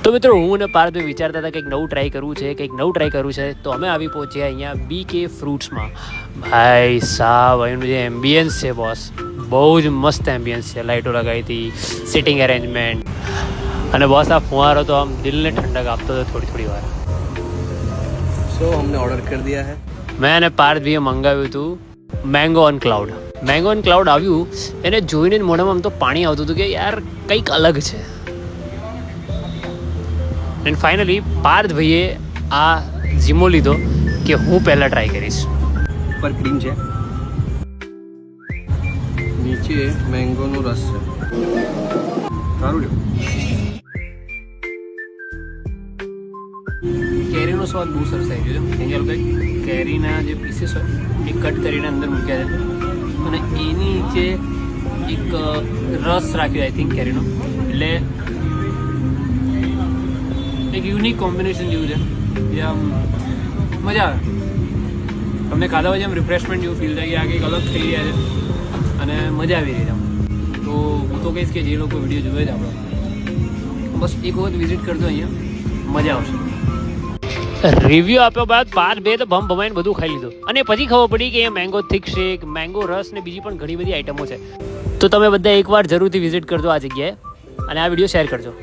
તો મિત્રો હું અને પાર્થ વિચારતા હતા કંઈક નવું ટ્રાય કરવું છે તો અમે આવી પહોંચ્યા અહીંયા BK ફ્રૂટ્સમાં. ભાઈ સાહેબ અહીંનું જે એમ્બિયન્સ છે બોસ, બહુ જ મસ્ત એમ્બિયન્સ છે. લાઇટો લગાવી હતી, સિટિંગ અરેન્જમેન્ટ, અને બોસ આ ફુવારો તો આમ દિલને ઠંડક આપતો હતો થોડી વાર. सो हमने ऑर्डर कर दिया है. મેં અને પાર્થ ભાઈએ મંગાવ્યું હતું mango on cloud. Mango on cloud આવ્યું, એને જોઈને જ મોઢામાં આમ તો પાણી આવતું હતું કે યાર કંઈક અલગ છે. એન્ડ ફાઇનલી પાર્થ ભાઈએ આ જીમો લીધો કે હું પહેલાં ટ્રાય કરીશ. ઉપર ક્રીમ છે, નીચે મેંગોનો રસ છે. સારું રહ્યું. કેરીનો સ્વાદ બહુ સરસ આવી ગયો છે. એંગલ કંઈક કેરીના જે પીસીસ હોય એ કટ કરીને અંદર મૂક્યા છે, અને એની નીચે એક રસ રાખ્યો આઈ થિંક કેરીનો, એટલે એક યુનિક કોમ્બિનેશન જેવું છે જે આમ મજા આવે. તમને ખાધા પછી આમ રિફ્રેશમેન્ટ જેવું ફીલ થાય કે આ કંઈક અલગ થઈ રહ્યા છે અને મજા આવી રહી છે આમ. તો હું તો કહીશ કે જે લોકો વિડીયો જોવે છે આપણો, બસ એક વખત વિઝિટ કરજો, અહીંયા મજા આવશે. રિવ્યુ આપ્યો બાદ પાર્થ બે તો ભમાઈને બધું ખાઈ લીધું, અને પછી ખબર પડી કે એ મેંગો થિક શેક, મેંગો રસ ને બીજી પણ ઘણી બધી આઈટમો છે. તો તમે બધા એકવાર જરૂરથી વિઝિટ કરજો આ જગ્યાએ, અને આ વિડીયો શેર કરજો.